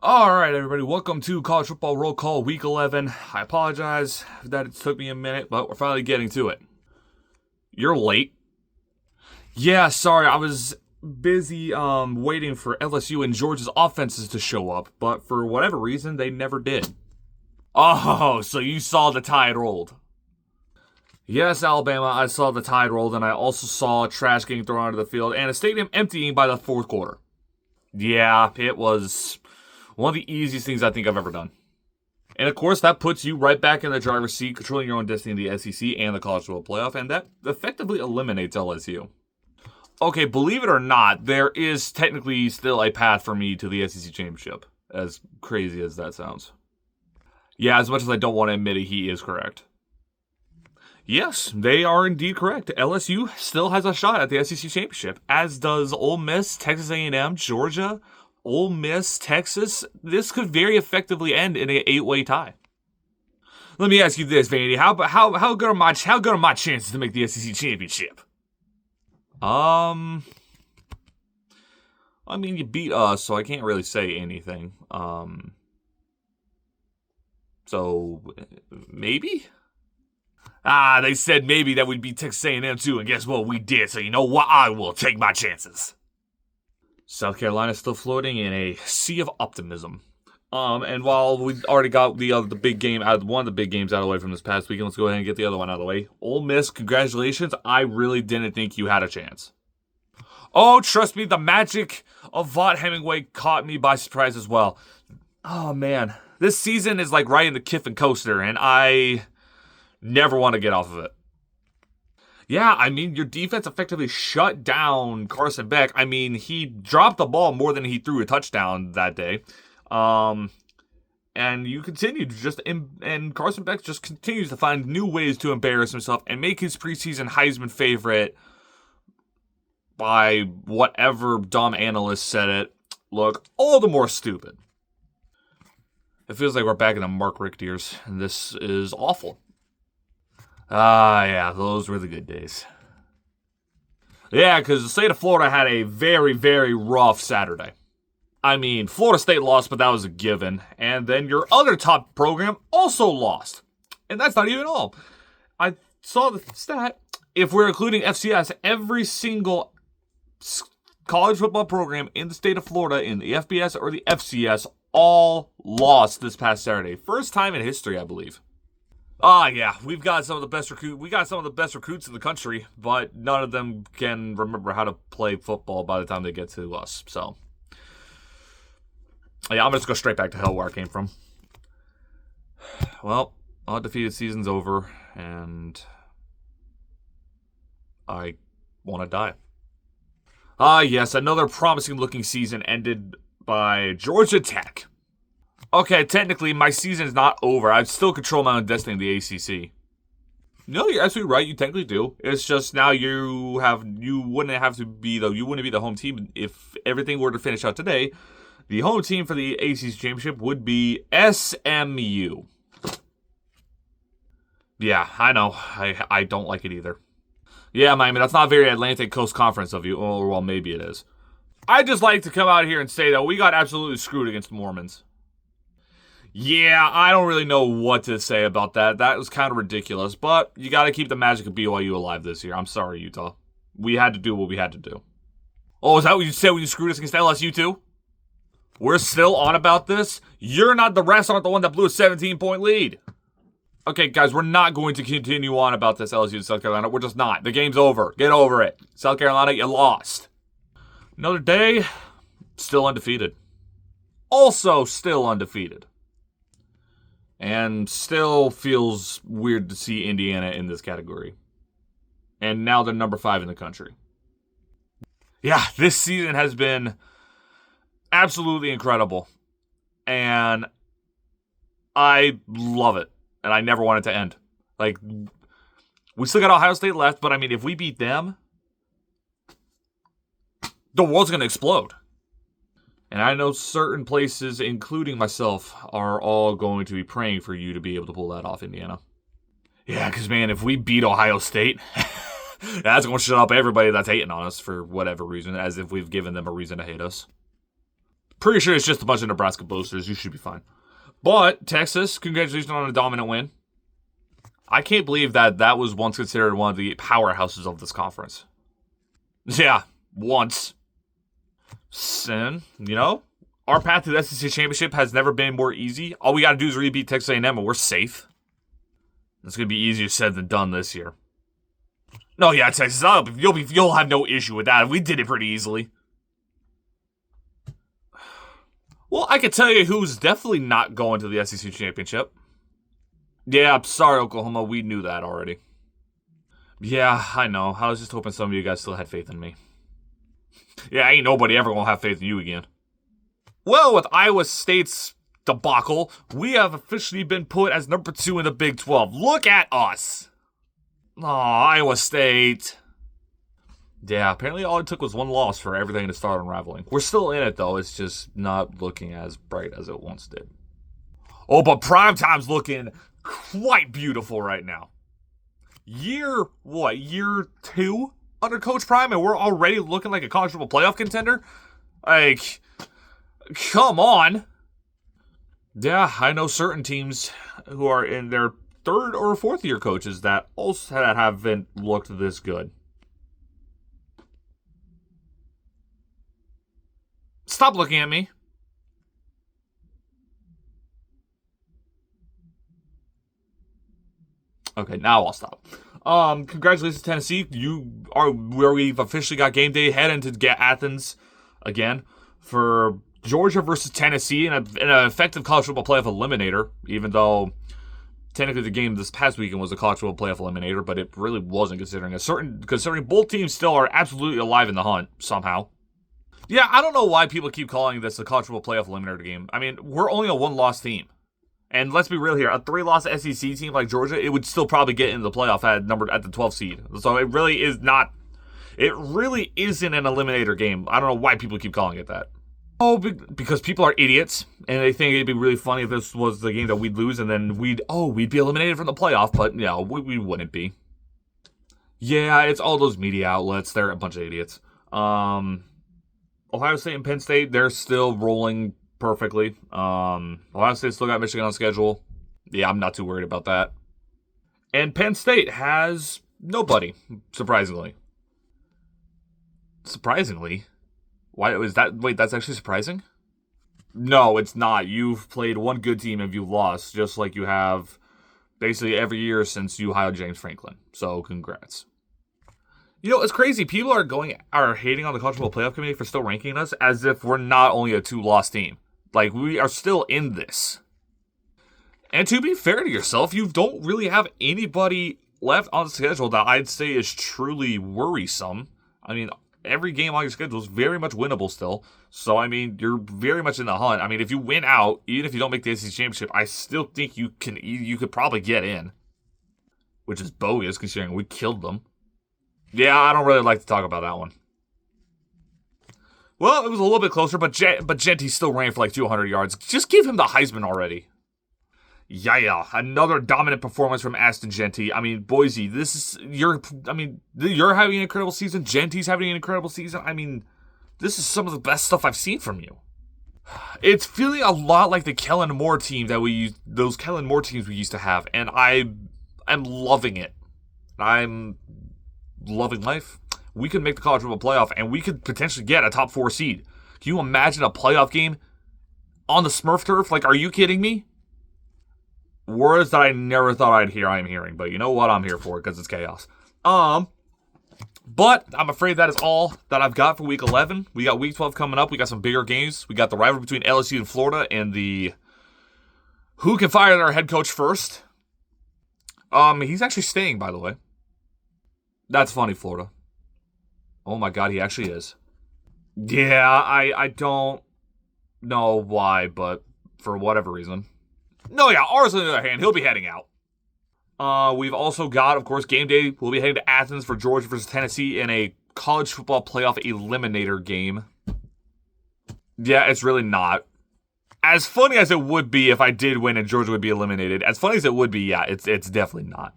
All right, everybody, welcome to College Football Roll Call Week 11. I apologize that it took me a minute, but we're finally getting to it. You're late. Yeah, sorry, I was busy waiting for LSU and Georgia's offenses to show up, but for whatever reason, they never did. Oh, so you saw the tide rolled. Yes, Alabama, I saw the tide rolled, and I also saw trash getting thrown onto the field and a stadium emptying by the fourth quarter. Yeah, it was one of the easiest things I think I've ever done. And of course, that puts you right back in the driver's seat, controlling your own destiny in the SEC and the College Football Playoff, and that effectively eliminates LSU. Okay, believe it or not, there is technically still a path for me to the SEC Championship, as crazy as that sounds. Yeah, as much as I don't want to admit it, he is correct. Yes, they are indeed correct. LSU still has a shot at the SEC Championship, as does Ole Miss, Texas A&M, Georgia, Ole Miss, Texas. This could very effectively end in an 8-way tie. Let me ask you this, Vandy. How good are my chances to make the SEC Championship? I mean, you beat us, so I can't really say anything. So maybe. They said maybe that we'd beat Texas A&M too, and guess what? We did. So you know what? I will take my chances. South Carolina's still floating in a sea of optimism. And while we already got the big game out, one of the big games out of the way from this past weekend, let's go ahead and get the other one out of the way. Ole Miss, congratulations. I really didn't think you had a chance. Oh, trust me, the magic of Vaught Hemingway caught me by surprise as well. Oh man, this season is like riding the Kiffin coaster, and I never want to get off of it. Yeah, I mean, your defense effectively shut down Carson Beck. I mean, he dropped the ball more than he threw a touchdown that day. And you continue to and Carson Beck just continues to find new ways to embarrass himself and make his preseason Heisman favorite, by whatever dumb analyst said it, look all the more stupid. It feels like we're back in the Mark Richt years, and this is awful. Yeah, those were the good days. Yeah, because the state of Florida had a very, very rough Saturday. I mean, Florida State lost, but that was a given. And then your other top program also lost. And that's not even all. I saw the stat. If we're including FCS, every single college football program in the state of Florida, in the FBS or the FCS, all lost this past Saturday. First time in history, I believe. Yeah, we've got some of the best recruits in the country, but none of them can remember how to play football by the time they get to us. So, yeah, I'm going to go straight back to hell where I came from. Well, undefeated season's over, and I want to die. Yes, another promising-looking season ended by Georgia Tech. Okay, technically, my season is not over. I still control my own destiny in the ACC. No, you're absolutely right. You technically do. It's just now you wouldn't be the home team if everything were to finish out today. The home team for the ACC championship would be SMU. Yeah, I know. I don't like it either. Yeah, Miami, that's not very Atlantic Coast Conference of you. Or, well, maybe it is. I just like to come out here and say that we got absolutely screwed against Mormons. Yeah, I don't really know what to say about that. That was kind of ridiculous, but you got to keep the magic of BYU alive this year. I'm sorry, Utah. We had to do what we had to do. Oh, is that what you said when you screwed us against LSU too? We're still on about this? You're not the refs aren't the one that blew a 17-point lead. Okay, guys, we're not going to continue on about this LSU and South Carolina. We're just not. The game's over. Get over it. South Carolina, you lost. Another day, still undefeated. Also still undefeated. And still feels weird to see Indiana in this category. And now they're number 5 in the country. Yeah, this season has been absolutely incredible. And I love it. And I never want it to end. Like, we still got Ohio State left, but I mean, if we beat them, the world's going to explode. And I know certain places, including myself, are all going to be praying for you to be able to pull that off, Indiana. Yeah, because, man, if we beat Ohio State, that's going to shut up everybody that's hating on us for whatever reason, as if we've given them a reason to hate us. Pretty sure it's just a bunch of Nebraska boosters. You should be fine. But Texas, congratulations on a dominant win. I can't believe that was once considered one of the powerhouses of this conference. Yeah, once. Sin, our path to the SEC championship has never been more easy. All we got to do is really beat Texas A&M, and we're safe. It's gonna be easier said than done this year. No, yeah, Texas, you'll have no issue with that. We did it pretty easily. Well, I can tell you who's definitely not going to the SEC championship. Yeah, I'm sorry, Oklahoma. We knew that already. Yeah, I know. I was just hoping some of you guys still had faith in me. Yeah, ain't nobody ever gonna have faith in you again. Well, with Iowa State's debacle, we have officially been put as number 2 in the Big 12. Look at us. Aw, Iowa State. Yeah, apparently all it took was one loss for everything to start unraveling. We're still in it, though. It's just not looking as bright as it once did. Oh, but Primetime's looking quite beautiful right now. Year 2 under Coach Prime, and we're already looking like a college football playoff contender? Like, come on. Yeah, I know certain teams who are in their 3rd or 4th year coaches that also haven't looked this good. Stop looking at me. Okay, now I'll stop. Congratulations, Tennessee. We've officially got game day heading to get Athens again for Georgia versus Tennessee in an effective college football playoff eliminator, even though technically the game this past weekend was a college football playoff eliminator, but it really wasn't considering both teams still are absolutely alive in the hunt somehow. Yeah, I don't know why people keep calling this a college football playoff eliminator game. I mean, we're only a 1-loss team. And let's be real here, a 3-loss SEC team like Georgia, it would still probably get into the playoff at the 12th seed. So it really isn't an eliminator game. I don't know why people keep calling it that. Oh, because people are idiots, and they think it'd be really funny if this was the game that we'd lose, and then we'd be eliminated from the playoff, but no, we wouldn't be. Yeah, it's all those media outlets. They're a bunch of idiots. Ohio State and Penn State, they're still rolling perfectly. Ohio State still got Michigan on schedule. Yeah, I'm not too worried about that. And Penn State has nobody, surprisingly. Surprisingly? Why is that? Wait, that's actually surprising? No, it's not. You've played one good team and you've lost, just like you have basically every year since you hired James Franklin. So, congrats. It's crazy. People are hating on the College Football Playoff Committee for still ranking us as if we're not only a 2-loss team. Like, we are still in this. And to be fair to yourself, you don't really have anybody left on the schedule that I'd say is truly worrisome. I mean, every game on your schedule is very much winnable still. So, I mean, you're very much in the hunt. I mean, if you win out, even if you don't make the SEC Championship, I still think you could probably get in. Which is bogus, considering we killed them. Yeah, I don't really like to talk about that one. Well, it was a little bit closer, but Jeanty still ran for like 200 yards. Just give him the Heisman already. Yeah, another dominant performance from Ashton Jeanty. I mean, Boise, you're having an incredible season. Jeanty's having an incredible season. I mean, this is some of the best stuff I've seen from you. It's feeling a lot like the Kellen Moore team those Kellen Moore teams we used to have, and I'm loving it. I'm loving life. We could make the college football playoff, and we could potentially get a top 4 seed. Can you imagine a playoff game on the Smurf turf? Like, are you kidding me? Words that I never thought I'd hear, I'm hearing. But you know what? I'm here for it because it's chaos. But I'm afraid that is all that I've got for Week 11. We got Week 12 coming up. We got some bigger games. We got the rivalry between LSU and Florida, and the who can fire their head coach first. He's actually staying, by the way. That's funny, Florida. Oh my God, he actually is. Yeah, I don't know why, but for whatever reason. No, yeah, ours on the other hand, he'll be heading out. We've also got, of course, game day. We'll be heading to Athens for Georgia versus Tennessee in a college football playoff eliminator game. Yeah, it's really not. As funny as it would be if I did win and Georgia would be eliminated, as funny as it would be, yeah, it's definitely not.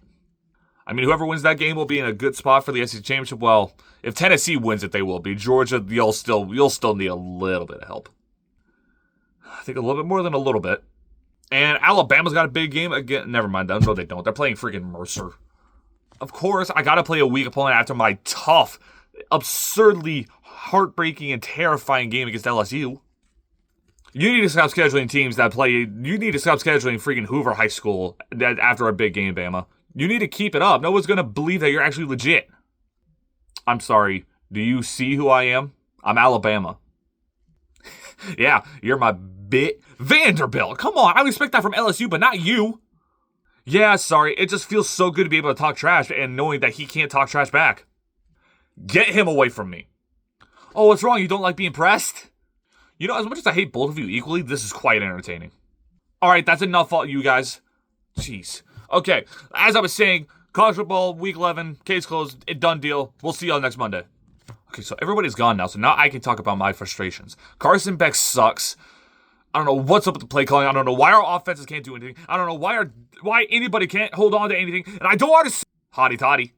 I mean, whoever wins that game will be in a good spot for the SEC Championship. Well, if Tennessee wins it, they will be. Georgia, you'll still need a little bit of help. I think a little bit more than a little bit. And Alabama's got a big game again. Never mind. No, they don't. They're playing freaking Mercer. Of course, I got to play a weak opponent after my tough, absurdly heartbreaking and terrifying game against LSU. You need to stop scheduling teams that play. You need to stop scheduling freaking Hoover High School after a big game, Bama. You need to keep it up. No one's going to believe that you're actually legit. I'm sorry. Do you see who I am? I'm Alabama. Yeah, you're my bit. Vanderbilt. Come on. I would expect that from LSU, but not you. Yeah, sorry. It just feels so good to be able to talk trash and knowing that he can't talk trash back. Get him away from me. Oh, what's wrong? You don't like being pressed? You know, as much as I hate both of you equally, this is quite entertaining. Alright, that's enough for you guys. Jeez. Okay, as I was saying, college football, week 11, case closed, done deal. We'll see y'all next Monday. Okay, so everybody's gone now, so now I can talk about my frustrations. Carson Beck sucks. I don't know what's up with the play calling. I don't know why our offenses can't do anything. I don't know why anybody can't hold on to anything. And I don't want to... Hotty toddy.